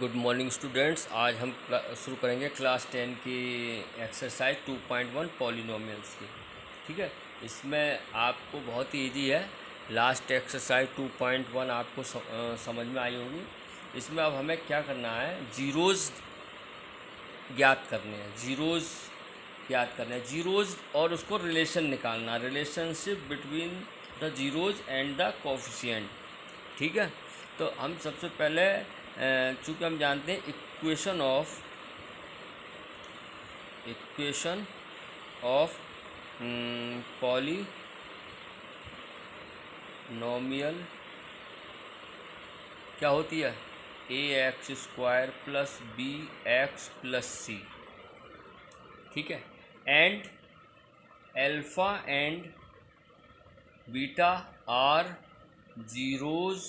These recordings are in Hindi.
Good morning students. आज हम शुरू करेंगे क्लास 10 की एक्सरसाइज 2.1 पॉलिनोमियल्स की। ठीक है, इसमें आपको बहुत ही ईजी है। लास्ट एक्सरसाइज 2.1 आपको समझ में आई होगी। इसमें अब हमें क्या करना है, जीरोज़ ज्ञात करने हैं। जीरोज़ और उसको रिलेशन निकालना, relationship between the zeros and the coefficient. ठीक है, तो हम सबसे पहले चूँकि हम जानते हैं इक्वेशन ऑफ पॉलिनोमियल क्या होती है, ax² plus bx plus c। ठीक है, and alpha and beta are zeros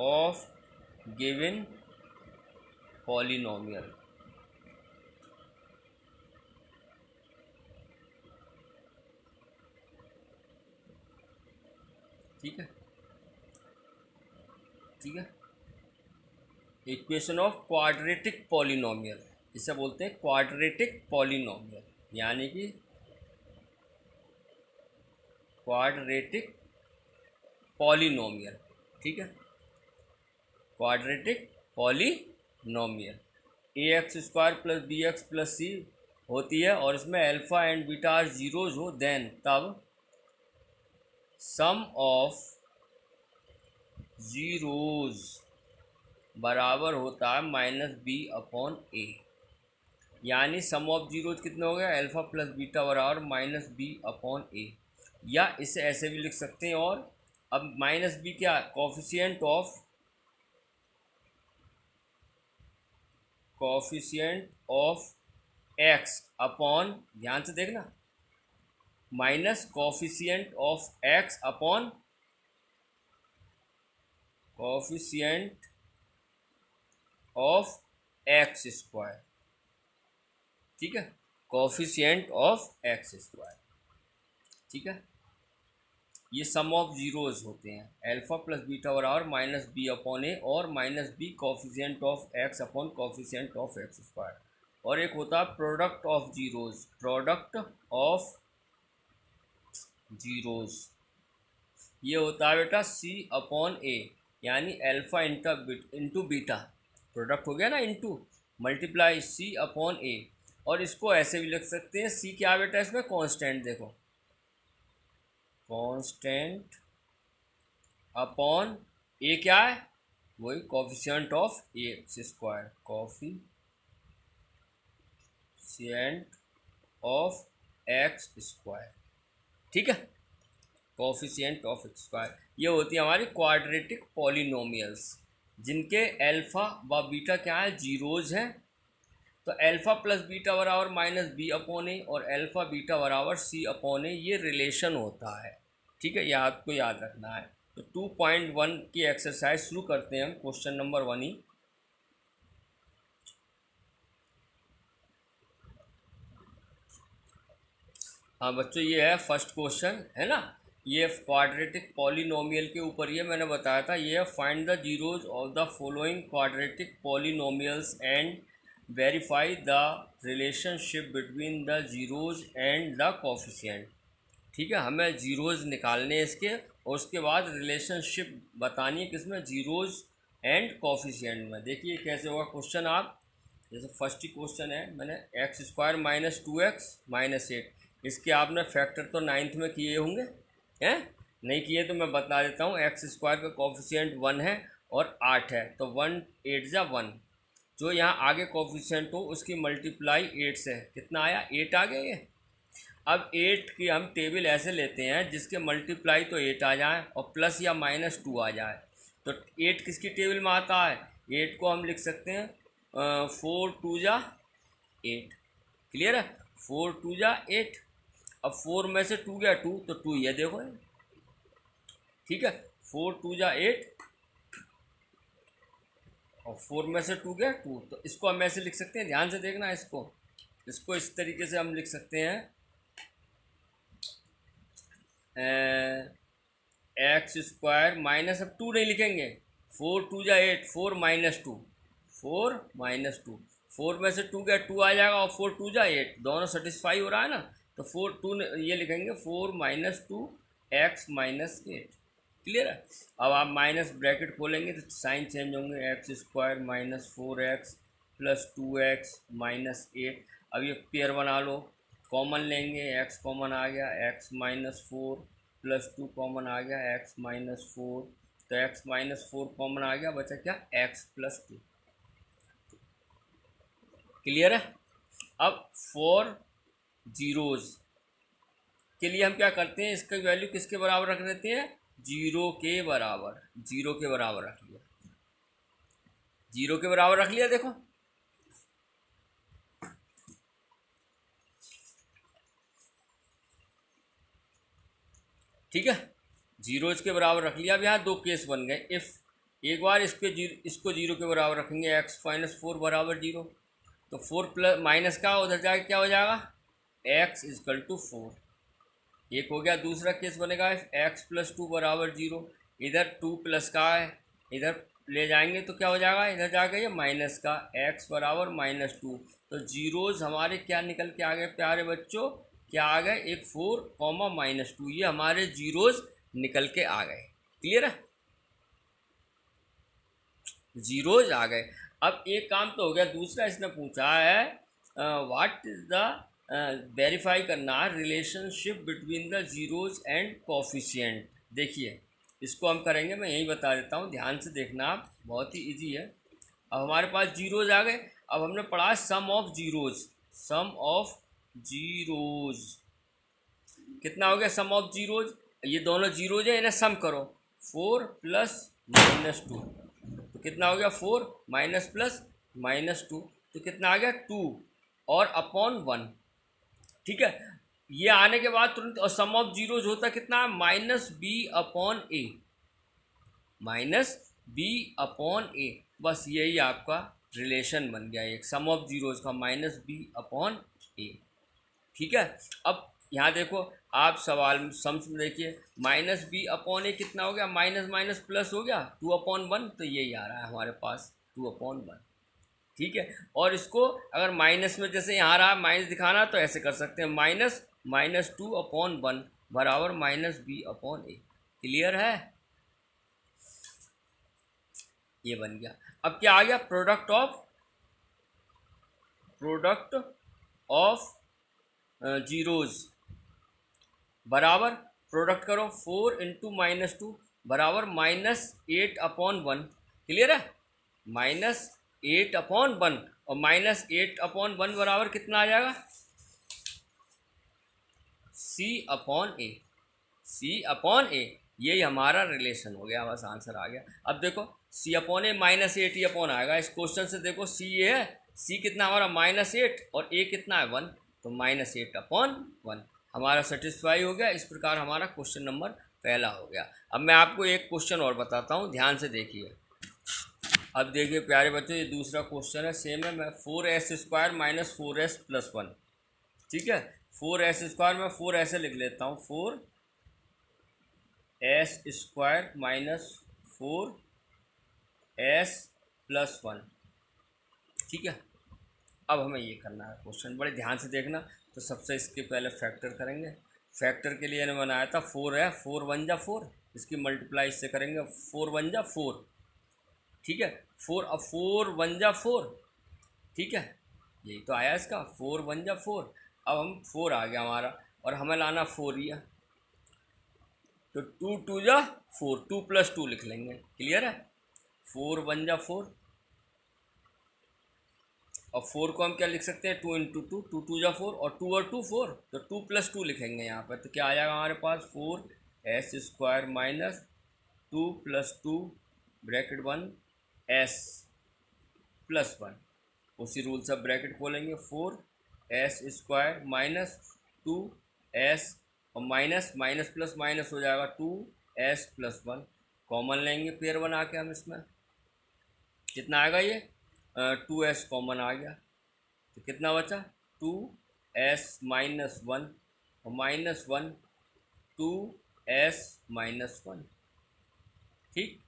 of given polynomial. ठीक है, इक्वेशन ऑफ क्वाड्रेटिक पॉलिनोमियल, इसे बोलते हैं क्वाड्रेटिक पॉलिनोमियल, यानी कि क्वाड्रेटिक पॉलिनोमियल। ठीक है, quadratic polynomial ax² plus bx plus c होती है, और इसमें alpha and beta are zeros हो, देन तब सम ऑफ जीरोज बराबर होता है -b/a। यानी सम ऑफ जीरोज कितने हो गए, अल्फ़ा प्लस बीटा बराबर -b/a। या इसे ऐसे भी लिख सकते हैं, और अब -b क्या, कोफिशिएंट ऑफ x अपॉन, ध्यान से देखना, minus coefficient of x upon coefficient of x²। ठीक है, कोफिशिएंट ऑफ x²। ठीक है, ये सम ऑफ जीरोज होते हैं, अल्फ़ा प्लस बीटा बराबर -b/a और -b coefficient of x upon coefficient of x²। और एक होता है प्रोडक्ट ऑफ जीरोज, ये होता है बेटा c/a, यानी अल्फ़ा इंटू बीटा, प्रोडक्ट हो गया ना, इंटू मल्टीप्लाई c/a। और इसको ऐसे भी लिख सकते हैं, c क्या बेटा, इसमें कांस्टेंट, देखो कांस्टेंट अपॉन a क्या है, वही coefficient of x², coefficient of x²। ठीक है, कोफिशिएंट ऑफ x², ये होती है हमारी क्वाड्रेटिक पॉलिनोमियल्स, जिनके अल्फ़ा व बीटा क्या है, जीरोज हैं। तो अल्फ़ा प्लस बीटा बराबर -b/a और अल्फ़ा बीटा बराबर c/a, ये रिलेशन होता है। ठीक है, ये आपको याद रखना है। तो 2.1 की एक्सरसाइज शुरू करते हैं हम, क्वेश्चन नंबर 1 ही। हाँ बच्चों, ये है फर्स्ट क्वेश्चन, है ना। ये क्वाड्रेटिक पॉलिनोमियल के ऊपर ये मैंने बताया था, ये है find the zeros of the following quadratic polynomials and verify the relationship between the zeros and the coefficient. ठीक है, हमें जीरोज निकालने हैं इसके, और उसके बाद रिलेशनशिप बतानी है किसमें, जीरोज एंड कोफिशिएंट में। देखिए कैसे होगा क्वेश्चन, आप जैसे फर्स्ट ही क्वेश्चन है, मैंने x² - 2x - 8, इसके आपने फैक्टर तो 9th में किए होंगे, हैं नहीं किए तो मैं बता देता हूँ। x² का कोफिशिएंट 1 है और 8 है, तो 1 8 जा 1, जो यहाँ आगे कोफिशिएंट हो उसकी मल्टीप्लाई 8 से, कितना आया, 8 आ गया ये। अब 8 की हम टेबल ऐसे लेते हैं जिसके मल्टीप्लाई तो 8 आ जाए और प्लस या -2 आ जाए। तो 8 किसकी टेबल में आता है, 8 को हम लिख सकते हैं 4 2 जा 8। क्लियर है, 4 2 जा 8। अब 4 में से 2 गया 2, तो 2 ये देखो। ठीक है, 4 2 जा 8 और 4 में से 2 गया 2, तो इसको हम ऐसे लिख सकते हैं, ध्यान से देखना, इसको इस तरीके से हम लिख सकते हैं, x² माइनस, अब 2 नहीं लिखेंगे, 4 2 जा 8, 4 - 2, 4 - 2, 4 में से 2 गया 2 आ जाएगा और 4 2 जा 8, दोनों सेटिस्फाई हो रहा है ना। तो 4 2 ये लिखेंगे 4 - 2 x - 8। क्लियर है। अब आप माइनस ब्रैकेट खोलेंगे तो साइन चेंज होंगे, x² - 4x + 2x - 8। अब ये पेयर बना लो, कॉमन लेंगे, x कॉमन आ गया, x - 4 + 2 कॉमन आ गया, x - 4। तो x - 4 कॉमन आ गया, बचा क्या x + 2। क्लियर है। अब 4 जीरोज़ के लिए हम क्या करते हैं, इसका वैल्यू किसके बराबर रख देते हैं, 0 के बराबर। 0 के बराबर रख लिया, 0 के बराबर रख लिया। देखो ठीक है, 0 के बराबर रख लिया। अब यहाँ दो केस बन गए। इफ़ एक बार इसको 0 के बराबर रखेंगे, x - 4 बराबर 0, तो 4 प्लस माइनस का उधर जाके क्या हो जाएगा, x = 4। एक हो गया। दूसरा केस बनेगा x + 2 बराबर 0, इधर 2 प्लस का है, इधर ले जाएंगे तो क्या हो जाएगा, इधर जाकर ये माइनस का, x बराबर -2। तो जीरोज़ हमारे क्या निकल के आ गए प्यारे बच्चों, क्या आ गए, एक 4, -2, ये हमारे जीरोज़ निकल के आ गए। क्लियर है, जीरोज़ आ गए। अब एक काम तो हो गया। दूसरा इसने पूछा है व्हाट इज द वेरीफाई करना relationship between the zeros and coefficient. देखिए इसको हम करेंगे, मैं यही बता देता हूँ, ध्यान से देखना आप, बहुत ही इजी है। अब हमारे पास जीरोज़ आ गए। अब हमने पढ़ा sum of zeros, sum of zeros कितना हो गया, सम ऑफ जीरोज़, ये दोनों जीरोज़ है, इन्हें सम करो, 4 + -2, तो कितना हो गया, 4 - -2, तो कितना आ गया 2 और अपॉन 1। ठीक है, ये आने के बाद तुरंत, और सम ऑफ जीरोज होता कितना, -b/a, -b/a। बस यही आपका रिलेशन बन गया, एक सम ऑफ जीरोज का -b/a। ठीक है। अब यहाँ देखो, आप सवाल सम्स में देखिए, -b/a कितना हो गया, माइनस माइनस प्लस हो गया, 2/1, तो यही आ रहा है हमारे पास 2/1। ठीक है। और इसको अगर माइनस में, जैसे यहाँ रहा माइनस दिखाना, तो ऐसे कर सकते हैं, -2/1 बराबर -b/a। क्लियर है, ये बन गया। अब क्या आ गया, प्रोडक्ट ऑफ जीरोज बराबर, प्रोडक्ट करो, 4 × -2 बराबर -8/1। क्लियर है, -8/1, और -8/1 बराबर कितना आ जाएगा, c/a, c/a। यही हमारा रिलेशन हो गया, बस आंसर आ गया। अब देखो c/a -8 ही अपॉन आएगा। इस क्वेश्चन से देखो c ये है, c कितना हमारा -8 और a कितना है 1, तो -8/1 हमारा सेटिस्फाई हो गया। इस प्रकार हमारा क्वेश्चन नंबर पहला हो गया। अब मैं आपको एक क्वेश्चन और बताता हूँ, ध्यान से देखिए। अब देखिए प्यारे बच्चों, ये दूसरा क्वेश्चन है, सेम है। मैं 4s² - 4s + 1, ठीक है, 4s² में 4 ऐसे लिख लेता हूँ, 4s² - 4s + 1। ठीक है। अब हमें ये करना है क्वेश्चन, बड़े ध्यान से देखना। तो सबसे इसके पहले फैक्टर करेंगे। फैक्टर के लिए मैंने बनाया था 4 है, 4 1 जा 4, इसकी मल्टीप्लाई इससे करेंगे, 4 1 जा 4। ठीक है, 4, अब 4 1 जा 4। ठीक है, यही तो आया इसका, 4 1 जा 4। अब हम 4 आ गया हमारा, और हमें लाना 4 ही है, तो 2 2 जा 4, 2 + 2 लिख लेंगे। क्लियर है, 4 1 जा 4, और 4 को हम क्या लिख सकते हैं, 2 × 2, 2 2 जा 4, और 2 और 2 4, तो 2 + 2 लिखेंगे यहाँ पर। तो क्या आ जाएगा हमारे पास, 4s² - 2 + 2 ब्रैकेट 1 s + 1। उसी रूल से ब्रैकेट खोलेंगे, 4s² - 2s, और माइनस माइनस प्लस माइनस हो जाएगा, 2s + 1। कॉमन लेंगे पेयर बना के हम, इसमें कितना आएगा, ये 2s कॉमन आ गया, तो कितना बचा, 2s - 1 और -1, 2s - 1। ठीक,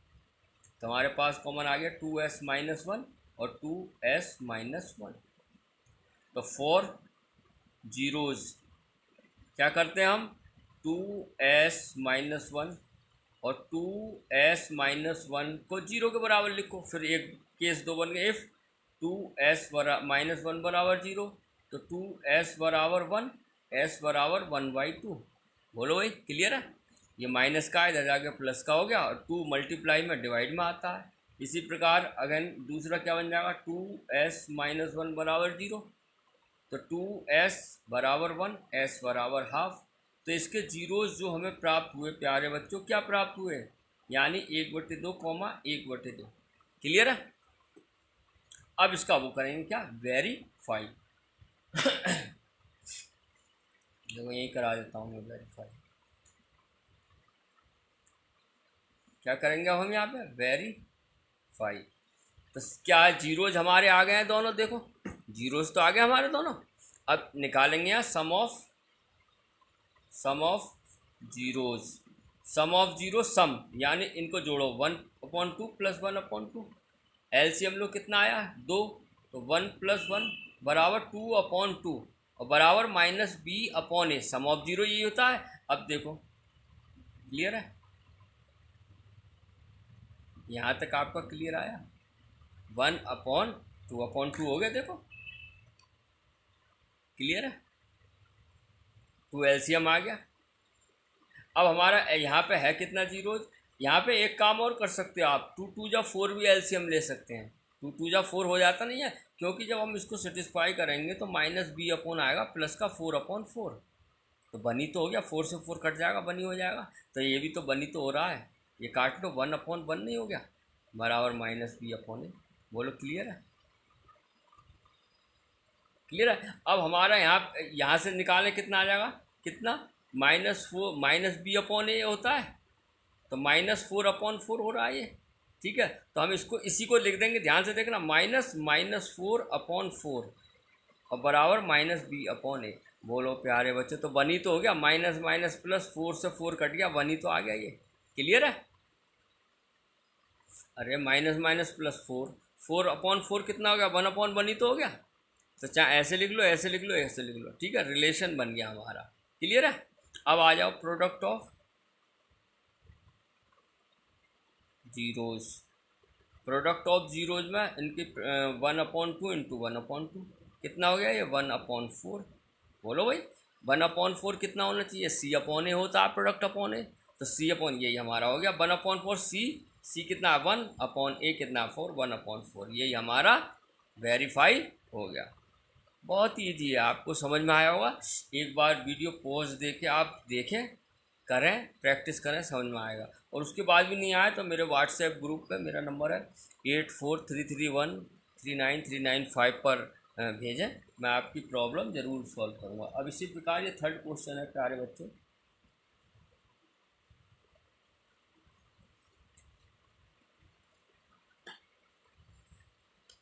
तो हमारे पास कॉमन आ गया 2s - 1 और 2s माइनस 1। तो 4 जीरोज़ क्या करते हैं हम, 2s माइनस 1 और 2s माइनस 1 को 0 के बराबर लिखो। फिर एक केस 2 बन गए, इफ़ 2s माइनस 1 बराबर 0 तो 2s बराबर 1, s बराबर 1/2। बोलो भाई, क्लियर है। ये माइनस का इधर जाके प्लस का हो गया और 2 मल्टीप्लाई में डिवाइड में आता है। इसी प्रकार अगेन दूसरा क्या बन जाएगा, 2s माइनस 1 बराबर 0 तो 2s बराबर 1, s बराबर हाफ। तो इसके जीरोज़ जो हमें प्राप्त हुए प्यारे बच्चों, क्या प्राप्त हुए, यानी 1/2 कॉमा 1/2। क्लियर है। अब इसका वो करेंगे क्या, वेरीफाई। देखो यही करा देता हूँ मैं, वेरीफाई। क्या करेंगे अब हम यहाँ पे, वेरीफाई। तो क्या जीरोज हमारे आ गए हैं दोनों, देखो जीरोज तो आ गए हमारे दोनों। अब निकालेंगे यहाँ sum of zeros. Sum of zero sum यानी इनको जोड़ो, 1/2 प्लस 1/2। एलसीएम लो कितना आया, 2। तो 1 + 1 बराबर 2/2 और बराबर -b/a। सम ऑफ जीरो यही होता है। अब देखो क्लियर है, यहाँ तक आपका क्लियर आया। 1/2/2 हो गया, देखो क्लियर है। 2 एलसीएम आ गया। अब हमारा यहाँ पे है कितना जीरोज, यहाँ पे एक काम और कर सकते हो आप, 2 2 जा 4 भी एलसीएम ले सकते हैं। 2 2 जा 4 हो जाता नहीं है, क्योंकि जब हम इसको सेटिस्फाई करेंगे तो -b/, आएगा प्लस का 4/4। तो बनी तो हो गया, 4 से 4 कट जाएगा, बनी हो जाएगा। तो ये भी तो बनी तो हो रहा है, ये काट लो, 1/1 नहीं हो गया, बराबर -b/a। बोलो क्लियर है, क्लियर है। अब हमारा यहाँ से निकालने कितना आ जाएगा, कितना, -b/a होता है, तो -4/4 हो रहा है ये। ठीक है, तो हम इसको इसी को लिख देंगे, ध्यान से देखना, -4/4 और बराबर -b/a। बोलो प्यारे बच्चे, तो बनी तो हो गया, माइनस माइनस प्लस, 4 से 4 कट गया, बनी तो आ गया ये। क्लियर है। अरे माइनस माइनस प्लस 4/4 कितना हो गया, 1/, बनी तो हो गया। तो चाहे ऐसे लिख लो, ऐसे लिख लो, ऐसे लिख लो, ठीक है, रिलेशन बन गया हमारा। क्लियर है। अब आ जाओ product of zeros. Product of zeros में इनकी 1/2 इंटू 1/2 कितना हो गया, ये 1/4। बोलो भाई, 1/4 कितना होना चाहिए, c/a होता है प्रोडक्ट अपॉन ए, तो c/, यही हमारा हो गया 1/4। c कितना है, 1/a कितना है, 4, 1/4। यही हमारा वेरीफाई हो गया। बहुत ईजी है, आपको समझ में आया होगा। एक बार वीडियो पॉज दे के आप देखें, करें, प्रैक्टिस करें, समझ में आएगा। और उसके बाद भी नहीं आया तो मेरे व्हाट्सएप ग्रुप पे मेरा नंबर है 8433139395 पर भेजें, मैं आपकी प्रॉब्लम ज़रूर सॉल्व करूँगा। अब इसी प्रकार ये थर्ड क्वेश्चन है प्यारे बच्चों।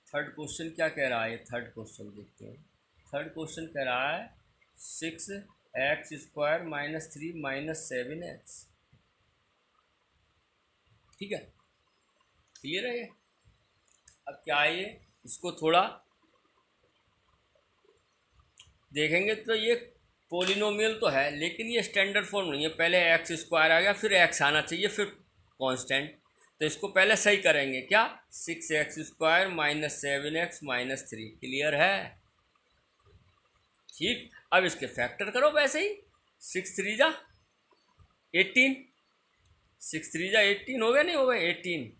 थर्ड क्वेश्चन क्या कह रहा है, थर्ड क्वेश्चन देखते हैं। थर्ड क्वेश्चन कह रहा है 6x² - 3 - 7x। ठीक है, क्लियर है ये। अब क्या है ये, इसको थोड़ा देखेंगे तो ये पोलिनोमियल तो है, लेकिन ये स्टैंडर्ड फॉर्म नहीं है। पहले x² आ गया, फिर x आना चाहिए, फिर कांस्टेंट। तो इसको पहले सही करेंगे, क्या, 6x² - 7x - 3। क्लियर है, ठीक। अब इसके फैक्टर करो वैसे ही, 6 3 जा 18, 6 3 जा 18 हो गया, नहीं हो गया 18।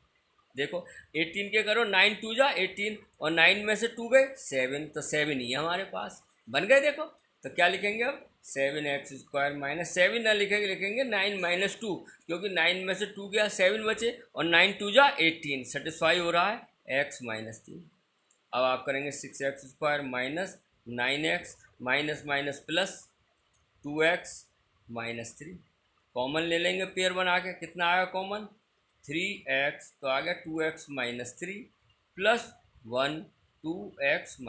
देखो 18 के करो, 9 2 जा 18 और 9 में से 2 गए 7, तो 7 ही है हमारे पास, बन गए। देखो तो क्या लिखेंगे अब, 7x² - 7 ना लिखेंगे, लिखेंगे 9 - 2, क्योंकि 9 में से 2 गया 7 बचे और 9 2 जा 18, सेटिस्फाई हो रहा है x - 3। अब आप करेंगे 6x² - 9x minus plus 2x - 3, common ले लेंगे पेयर बना के, कितना आएगा कॉमन, 3x, तो आ गया 2x - 3 प्लस 1 2x -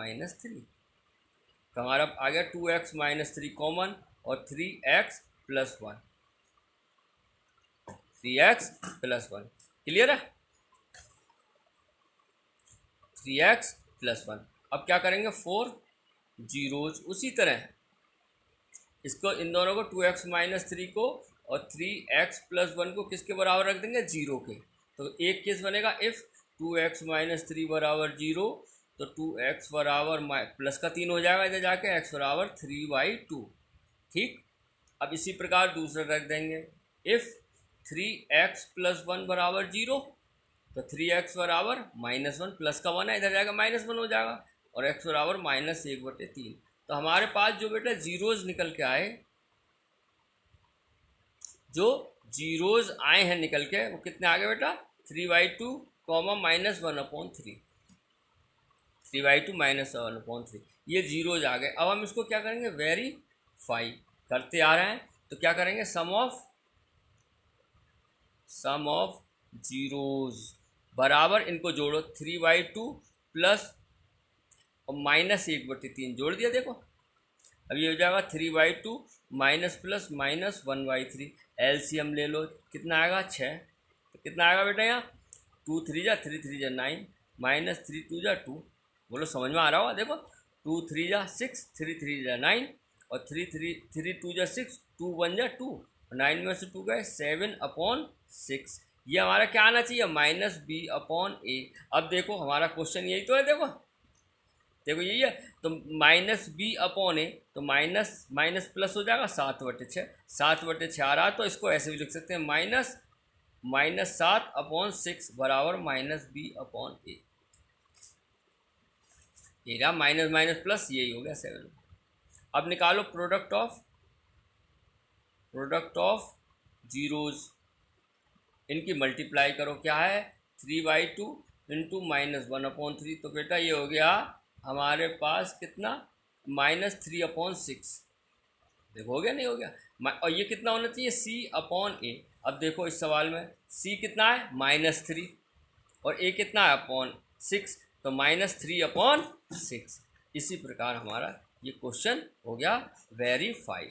3। तो हमारा आ गया 2x - 3 कॉमन और 3x + 1, 3x + 1। क्लियर है। 3x+1। अब क्या करेंगे 4 जीरोज, उसी तरह इसको इन दोनों को 2x-3 को और 3x+1 को किसके बराबर रख देंगे 0 के। तो एक केस बनेगा इफ़ 2x-3 बराबर 0, तो 2x बराबर प्लस का 3 हो जाएगा इधर जाके, x बराबर 3/2। ठीक, अब इसी प्रकार दूसरा रख देंगे इफ़ 3x+1 बराबर 0, तो 3x बराबर -1, प्लस का 1 है इधर जाएगा -1 हो जाएगा, और x बराबर -1/3। तो हमारे पास जो बेटा जीरोज निकल के आए, जो जीरोज आए हैं निकल के, वो कितने आ गए बेटा 3/2 -1/3, 3/2 -1/3, ये जीरोज आ गए। अब हम इसको क्या करेंगे वेरीफाई करते आ रहे हैं, तो क्या करेंगे सम ऑफ जीरोज बराबर, इनको जोड़ो 3/2 प्लस और -1/3 जोड़ दिया। देखो अब ये हो जाएगा 3/2 माइनस प्लस -1/3, एलसीएम ले लो, कितना आएगा 6। तो कितना आएगा बेटा यहाँ 2 3 जा 3 3 जा 9, -3 2 जा 2। बोलो समझ में आ रहा होगा। देखो 2 3 जा 6, 3 3 जा 9, और 3 2 जा 6, 2 1 जा 2, 9 में से 2 गए 7/6। ये हमारा क्या आना चाहिए -b/a। अब देखो हमारा क्वेश्चन यही तो है, देखो यही है, तो -b/a, तो माइनस प्लस हो जाएगा 7/6, 7/6 आ रहा है, तो इसको ऐसे भी लिख सकते हैं -7/6 बराबर -b/a। ये रहा माइनस माइनस प्लस, यही हो गया 7। अब निकालो प्रोडक्ट ऑफ जीरोज, इनकी मल्टीप्लाई करो, क्या है 3/2 इंटू -1/3। तो बेटा ये हो गया हमारे पास कितना -3/6। देखो हो गया नहीं हो गया, और ये कितना होना चाहिए c/a। अब देखो इस सवाल में c कितना है -3 और a कितना है /6, तो -3/6। इसी प्रकार हमारा ये क्वेश्चन हो गया वेरीफाई।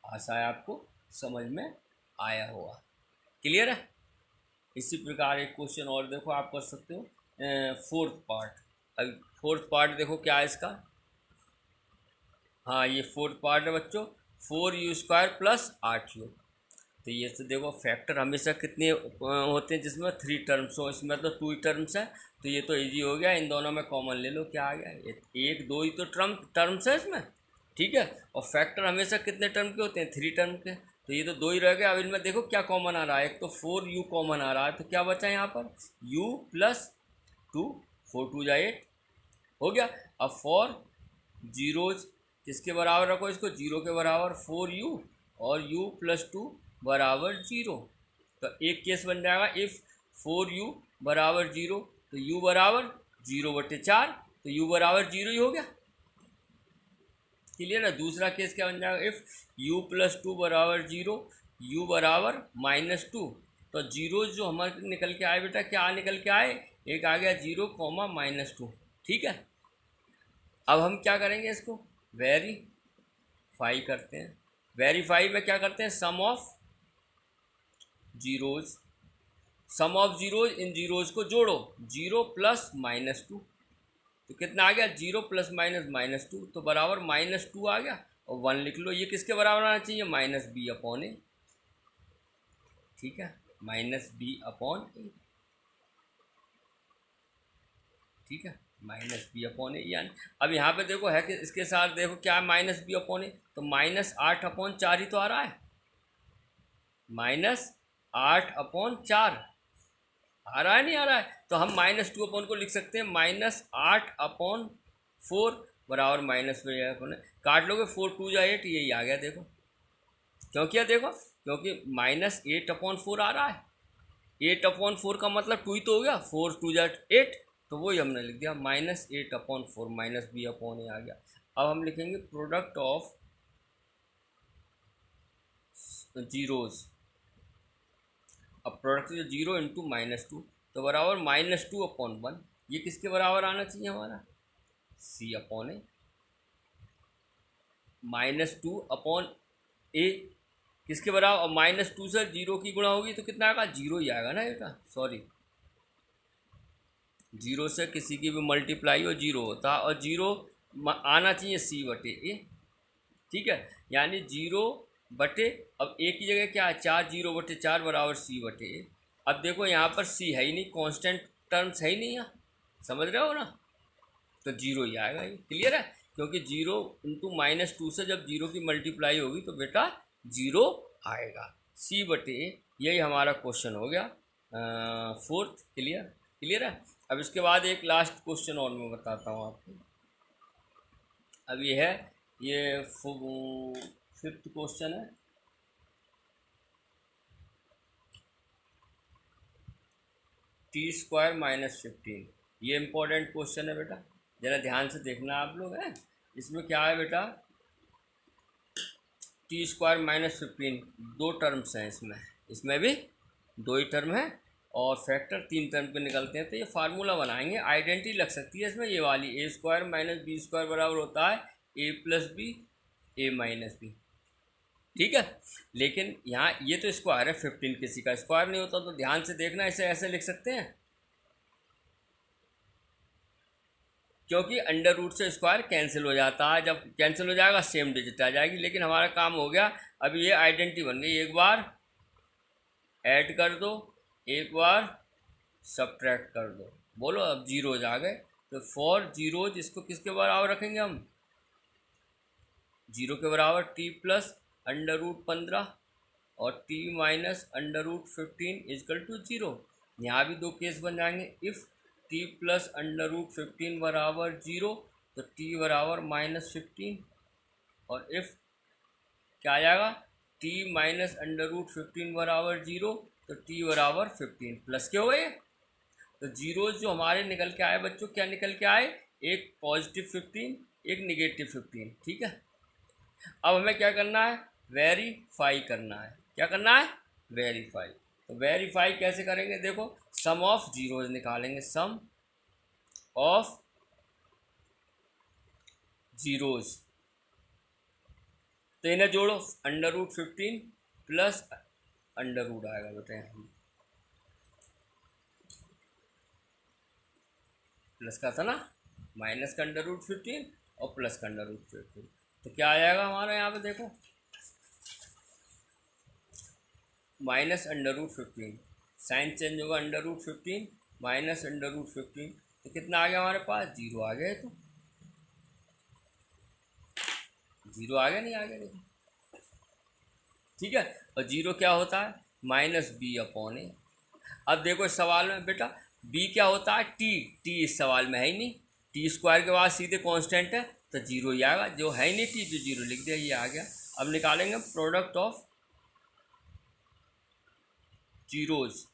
आशा है आपको समझ में आया होगा, क्लियर है। इसी प्रकार एक क्वेश्चन और देखो आप कर सकते हो, फोर्थ पार्ट। अब फोर्थ पार्ट देखो क्या है इसका, हाँ ये फोर्थ पार्ट है बच्चों, 4u² + 8u। तो ये तो देखो फैक्टर हमेशा कितने होते हैं जिसमें 3 टर्म्स हो, इसमें तो 2 टर्म्स है, तो ये तो इजी हो गया, इन दोनों में कॉमन ले लो, क्या आ गया 1 2 ही तो टर्म्स है इसमें, ठीक है। और फैक्टर हमेशा कितने टर्म के होते हैं 3 टर्म के, तो ये तो 2 ही रह गए। अब इनमें देखो क्या कॉमन आ रहा है, एक तो 4u कॉमन आ रहा है, तो क्या बचा यहाँ पर u + 2, 4 2 जा 8 हो गया। अब 4 जीरोज किसके बराबर रखो इसको 0 के बराबर, 4u और u + 2 बराबर 0। तो एक केस बन जाएगा इफ़ 4u बराबर 0, तो u बराबर 0/4, तो u बराबर 0 ही हो गया, क्लियर है। दूसरा केस क्या बन जाएगा इफ़ u + 2 बराबर 0, u बराबर -2। तो जीरो जो हमारे निकल के आए बेटा, क्या निकल के आए, एक आ गया 0, -2, ठीक है। अब हम क्या करेंगे इसको वेरीफाई करते हैं। वेरीफाई में क्या करते हैं सम ऑफ जीरोज इन जीरोज को जोड़ो, 0 + -2, तो कितना आ गया 0 ± -2, तो बराबर -2 आ गया, और 1 लिख लो। ये किसके बराबर आना चाहिए -b/a, ठीक है, -b/a, ठीक है, -b/a। यानी अब यहाँ पे देखो है कि इसके साथ देखो क्या है -b/a, तो -8/4 ही तो आ रहा है, -8/4 आ रहा है नहीं आ रहा है, तो हम -2 को लिख सकते हैं -8/4 बराबर -b/a। काट लोगे 4 2 जा 8, यही आ गया। देखो क्यों किया, देखो क्योंकि -8/4 आ रहा है, 8/4 का मतलब 2 ही तो हो गया, 4 2 जा 8, तो वही हमने लिख दिया -8/4 -b/a आ गया। अब हम लिखेंगे प्रोडक्ट ऑफ जीरोज। अब प्रोडक्ट जो 0 इंटू -2, तो बराबर -2/1। ये किसके बराबर आना चाहिए हमारा c/a, -2/a किसके बराबर, और -2 से 0 की गुणा होगी तो कितना आएगा 0 ही आएगा ना बेटा, सॉरी जीरो से किसी की भी मल्टीप्लाई हो जीरो होता है, और जीरो आना चाहिए सी बटे ए। ठीक है, यानी जीरो बटे, अब ए की जगह क्या है, चार, जीरो बटे चार बराबर सी बटे ए। अब देखो यहाँ पर सी है ही नहीं, कांस्टेंट टर्म्स है ही नहीं यहाँ, समझ रहे हो ना, तो जीरो ही आएगा, ये क्लियर है। क्योंकि जीरो इंटू -2 से जब जीरो की मल्टीप्लाई होगी तो बेटा जीरो आएगा, सी बटे ए। यही हमारा क्वेश्चन हो गया फोर्थ। क्लियर, क्लियर है। अब इसके बाद एक लास्ट क्वेश्चन और मैं बताता हूँ आपको। अब ये है, ये फिफ्थ क्वेश्चन है। t² -15, ये इम्पोर्टेंट क्वेश्चन है बेटा, ज़रा ध्यान से देखना आप लोग हैं। इसमें क्या है बेटा, t² -15, दो टर्म्स हैं इसमें भी दो ही टर्म है, और फैक्टर तीन टर्म पे निकलते हैं। तो ये फार्मूला बनाएंगे, आइडेंटिटी लग सकती है इसमें, ये वाली a² - b² बराबर होता है a + b a - b। ठीक है, लेकिन यहाँ ये तो स्क्वायर है, 15 किसी का स्क्वायर नहीं होता, तो ध्यान से देखना, इसे ऐसे लिख सकते हैं, क्योंकि अंडर रूट से स्क्वायर कैंसिल हो जाता है, जब कैंसिल हो जाएगा सेम डिजिट आ जाएगी। लेकिन हमारा काम हो गया, अब ये आइडेंटिटी बन गई, एक बार ऐड कर दो, एक बार सब्ट्रैक्ट कर दो, बोलो अब जीरोज आ गए। तो फॉर जीरोज इसको किसके बराबर रखेंगे हम, जीरो के बराबर t + √15 और t - √15 = 0। यहाँ भी दो केस बन जाएंगे, इफ़ t + √15 बराबर 0 तो t बराबर -15, और इफ़ क्या आ जाएगा, t - √15 बराबर 0 तो t बराबर 15। प्लस के हुए, तो जीरो जो हमारे निकल के आए बच्चों, क्या निकल के आए, एक +15 एक -15। ठीक है, अब हमें क्या करना है, वेरीफाई करना है। क्या करना है, वेरीफाई। तो वेरीफाई कैसे करेंगे, देखो सम ऑफ जीरोज निकालेंगे, सम ऑफ जीरोज, तो इन्हें जोड़ो, √15 प्लस अंडर आएगा बेटा, यहाँ प्लस का था ना, माइनस का √15 और प्लस का √15, तो क्या आ जाएगा हमारा, यहाँ पे देखो -√15, साइन चेंज होगा, √15 माइनस √15, तो कितना आ गया हमारे पास, जीरो आ गया। तो जीरो आ गया, नहीं आ गया, देखो। ठीक है, और जीरो क्या होता है, -b/a। अब देखो इस सवाल में बेटा b क्या होता है, t इस सवाल में है ही नहीं, t² के बाद सीधे कांस्टेंट है तो जीरो ही आएगा, जो है ही नहीं t, जो जीरो लिख दिया, ये आ गया। अब निकालेंगे प्रोडक्ट ऑफ जीरोज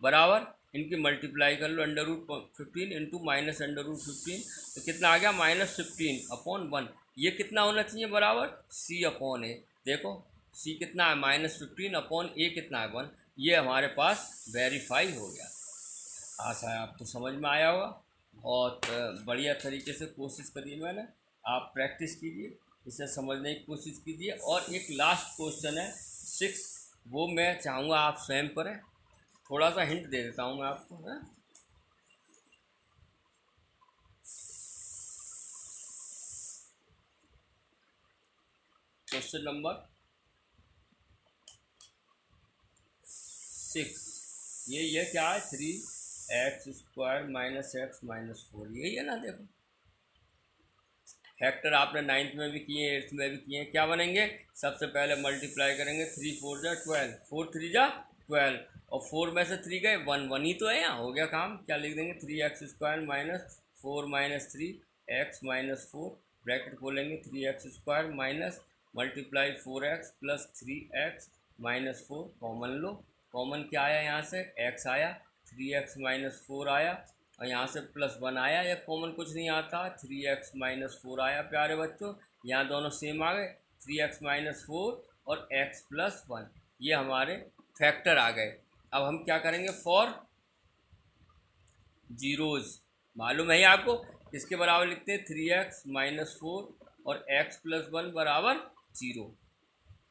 बराबर, इनकी मल्टीप्लाई कर लो, √15 इंटू -√15, तो कितना आ गया, -15/1। ये कितना होना चाहिए बराबर, c/a। देखो c कितना है, -15/a कितना है, 1। ये हमारे पास वेरीफाई हो गया। आशा है आपको समझ में आया होगा, बहुत बढ़िया तरीके से कोशिश करी मैंने, आप प्रैक्टिस कीजिए, इसे समझने की कोशिश कीजिए। और एक लास्ट क्वेश्चन है 6, वो मैं चाहूँगा आप स्वयं करें, थोड़ा सा हिंट दे देता हूँ मैं आपको, है? क्वेश्चन नंबर 6, ये क्या है, 3x² - x - 4, यही है ना। देखो फैक्टर आपने 9th में भी किए, 8th में भी किए, क्या बनेंगे, सबसे पहले मल्टीप्लाई करेंगे, 3 4 जा 12, 4 3 जा 12, और 4 में से 3 गए, 1 1 ही तो है, यहाँ हो गया काम। क्या लिख देंगे, 3x² - 4 - 3x - 4, ब्रैकेट खोलेंगे, 3x² minus multiply 4x plus 3x - 4, common लो, कॉमन क्या आया यहाँ से, x आया, 3x - 4 आया, और यहाँ से +1 आया, या कॉमन कुछ नहीं आता, 3x - 4 आया प्यारे बच्चों, यहाँ दोनों सेम आ गए, 3x - 4 और x + 1, ये हमारे फैक्टर आ गए। अब हम क्या करेंगे, फॉर जीरोज, मालूम है आपको किसके बराबर लिखते हैं, 3x - 4 और x + 1 बराबर 0।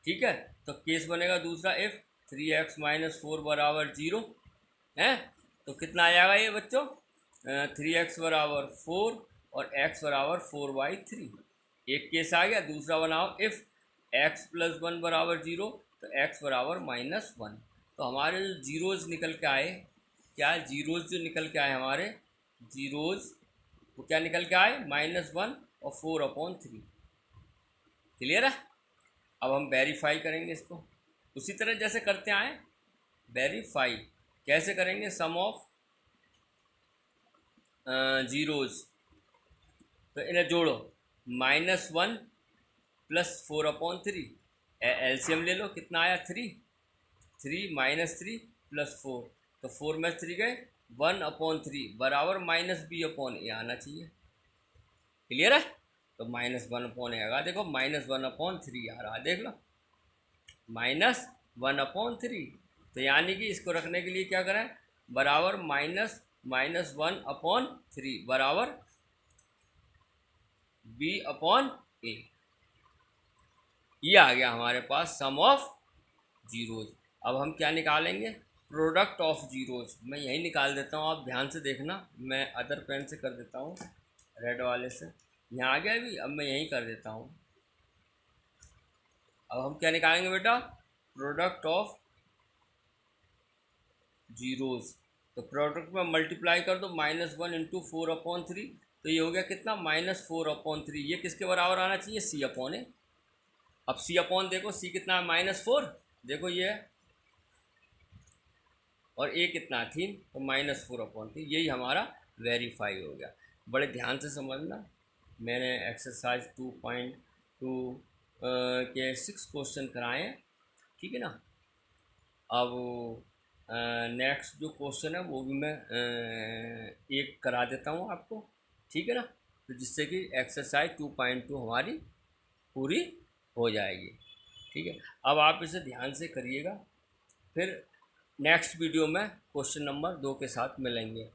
ठीक है, तो केस बनेगा दूसरा, इफ 3x - 4 बराबर 0 है, तो कितना आ जाएगा ये बच्चों, 3x बराबर 4 और x बराबर 4/3। एक केस आ गया। दूसरा बनाओ, इफ़ x + 1 बराबर 0 तो x बराबर -1। तो हमारे जो जीरोज़ निकल के आए, क्या जीरोज़ जो निकल के आए हमारे जीरोज़, वो क्या निकल के आए, -1 और 4/3। क्लियर है। अब हम वेरीफाई करेंगे इसको उसी तरह जैसे करते आए। वेरीफाई कैसे करेंगे, सम ऑफ जीरोज़, तो इन्हें जोड़ो, -1 + 4/3, एलसीएम ले लो, कितना आया 3 -3 + 4, तो 4 में 3 गए, 1/3 बराबर -b/a आना चाहिए। क्लियर है। तो -1/a आएगा, देखो -1/3 आ रहा है, देख लो -1/3। तो यानी कि इसको रखने के लिए क्या करें, बराबर -1/3 बराबर b/a। ये आ गया हमारे पास सम ऑफ जीरोज़। अब हम क्या निकालेंगे, प्रोडक्ट ऑफ जीरोज़। मैं यही निकाल देता हूँ, आप ध्यान से देखना, मैं अदर पेन से कर देता हूँ, रेड वाले से। यहाँ आ गया भी, अब मैं यही कर देता हूँ। अब हम क्या निकालेंगे बेटा, प्रोडक्ट ऑफ जीरोज़। तो प्रोडक्ट में मल्टीप्लाई कर दो, -1 × 4/3, तो ये हो गया कितना, -4/3। ये किसके बराबर आना चाहिए, c/a। अब c/, देखो c कितना है, -4, देखो ये है, और a कितना है 3, तो -4/3। यही हमारा वेरीफाई हो गया। बड़े ध्यान से समझना, मैंने एक्सरसाइज 2.2 के 6 क्वेश्चन कराए हैं, ठीक है ना। अब नेक्स्ट जो क्वेश्चन है वो भी मैं एक करा देता हूँ आपको, ठीक है ना, तो जिससे कि एक्सरसाइज 2.2 हमारी पूरी हो जाएगी, ठीक है। अब आप इसे ध्यान से करिएगा, फिर नेक्स्ट वीडियो में क्वेश्चन नंबर 2 के साथ मिलेंगे।